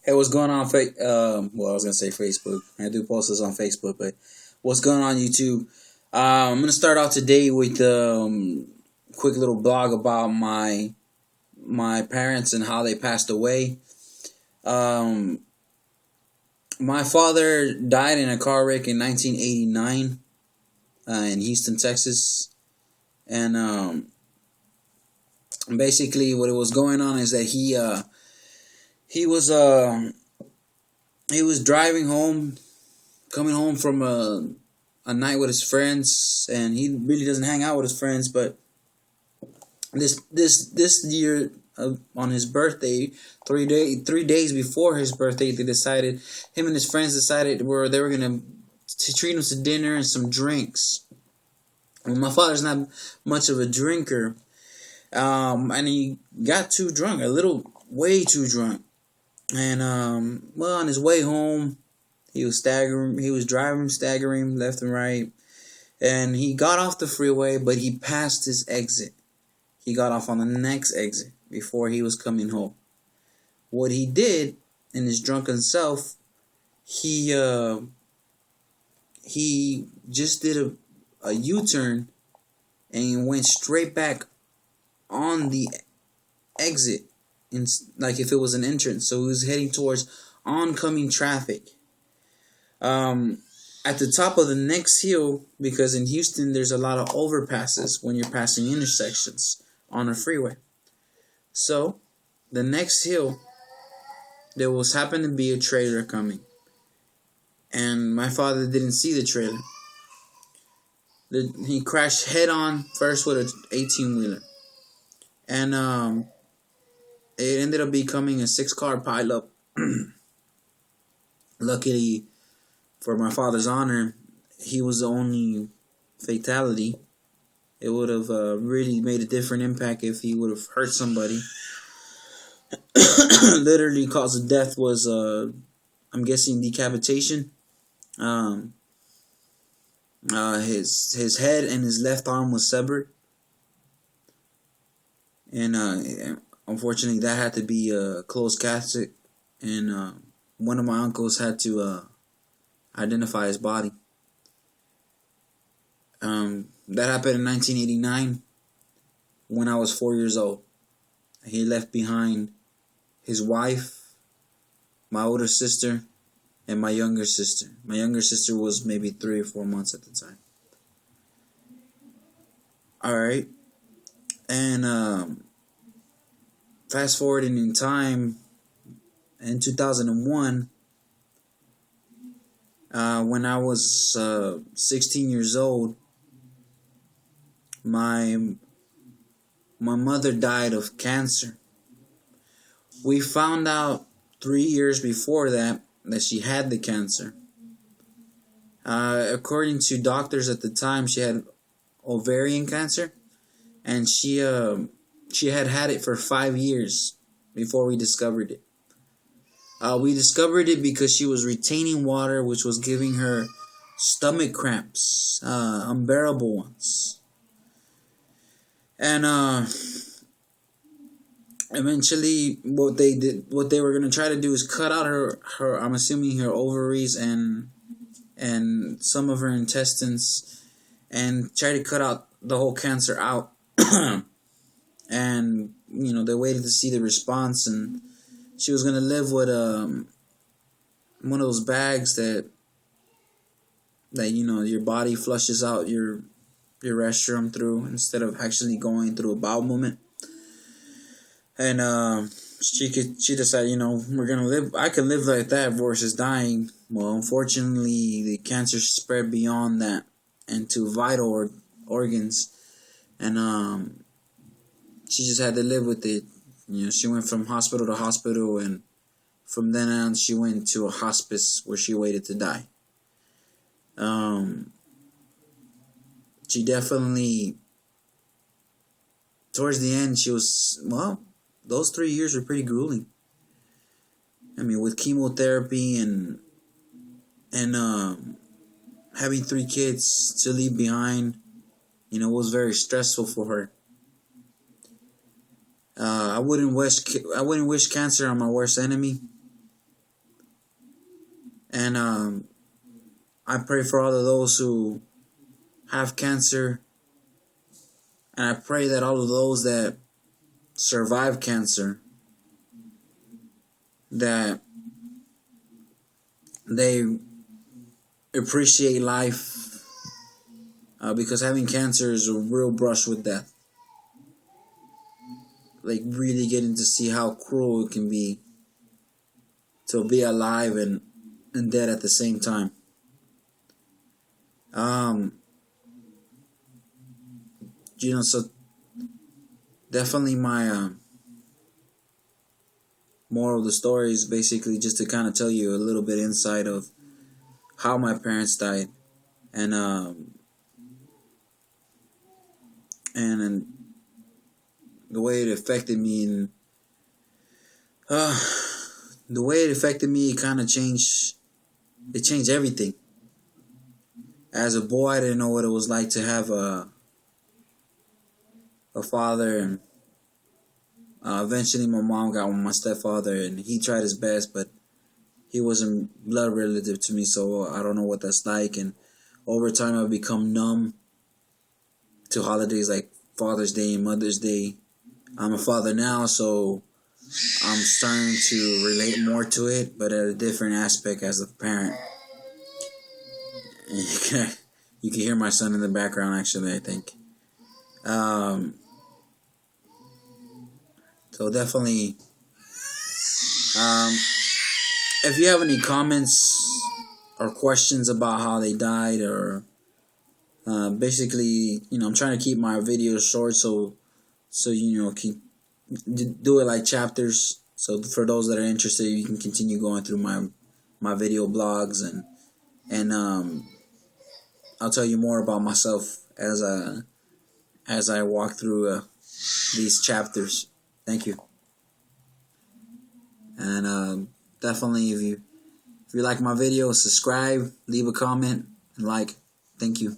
Hey, what's going on? Well, I was gonna say Facebook. I do post this on Facebook, but what's going on YouTube? I'm gonna start out today with quick little blog about my parents and how they passed away. Um, my father died in a car wreck in 1989 in Houston, Texas, and basically what was going on is that he was he was driving home, coming home from a night with his friends, and he really doesn't hang out with his friends. But this year, on his birthday, 3 days before his birthday, him and his friends decided where they were gonna treat him to dinner and some drinks. And my father's not much of a drinker, and he got too drunk, a little way too drunk. And well, on his way home, he was staggering. He was driving, staggering left and right, and he got off the freeway, but he passed his exit. He got off on the next exit before he was coming home. What he did in his drunken self, he just did a U-turn and went straight back on the exit, in, like if it was an entrance. So he was heading towards oncoming traffic. At the top of the next hill, because in Houston there's a lot of overpasses when you're passing intersections on a freeway. So the next hill, there was happened to be a trailer coming, and my father didn't see the trailer. He crashed head on first with an 18-wheeler, and it ended up becoming a 6-car pileup. Luckily, for my father's honor, he was the only fatality. It would have really made a different impact if he would have hurt somebody. Literally, cause of death was, I'm guessing, decapitation. His head and his left arm was severed, and unfortunately, that had to be a closed casket. And one of my uncles had to identify his body. That happened in 1989 when I was 4 years old. He left behind his wife, my older sister, and my younger sister. My younger sister was maybe 3 or 4 months at the time. Alright. And fast forwarding in time, in 2001, when I was 16 years old, my mother died of cancer. We found out 3 years before that she had the cancer. According to doctors at the time, she had ovarian cancer, and she had it for 5 years before we discovered it. We discovered it because she was retaining water, which was giving her stomach cramps, unbearable ones. And eventually, what they were gonna try to do is cut out her I'm assuming her ovaries and some of her intestines, and try to cut out the whole cancer out. And they waited to see the response, and she was gonna live with one of those bags that your body flushes out your restroom through instead of actually going through a bowel movement. And she decided, we're gonna live. I could live like that versus dying. Well, unfortunately, the cancer spread beyond that into vital organs, and she just had to live with it. She went from hospital to hospital, and from then on, she went to a hospice where she waited to die. She definitely, towards the end, she was, well, those 3 years were pretty grueling. I mean, with chemotherapy and having 3 kids to leave behind, was very stressful for her. I wouldn't wish cancer on my worst enemy. And I pray for all of those who have cancer, and I pray that all of those that survive cancer, that they appreciate life, because having cancer is a real brush with death. Like, really getting to see how cruel it can be to be alive and dead at the same time. So definitely my moral of the story is basically just to kind of tell you a little bit inside of how my parents died, and and the way it affected me, and the way it affected me kind of changed. It changed everything. As a boy, I didn't know what it was like to have a father, and eventually my mom got with my stepfather, and he tried his best, but he wasn't blood relative to me, so I don't know what that's like. And over time, I've become numb to holidays like Father's Day and Mother's Day. I'm a father now, so I'm starting to relate more to it, but at a different aspect as a parent. You can hear my son in the background, actually, I think. So definitely, if you have any comments or questions about how they died, or basically, I'm trying to keep my videos short, so can do it like chapters. So for those that are interested, you can continue going through my video blogs, and I'll tell you more about myself as I walk through these chapters. Thank you. And definitely, if you like my video, subscribe, leave a comment, and like. Thank you.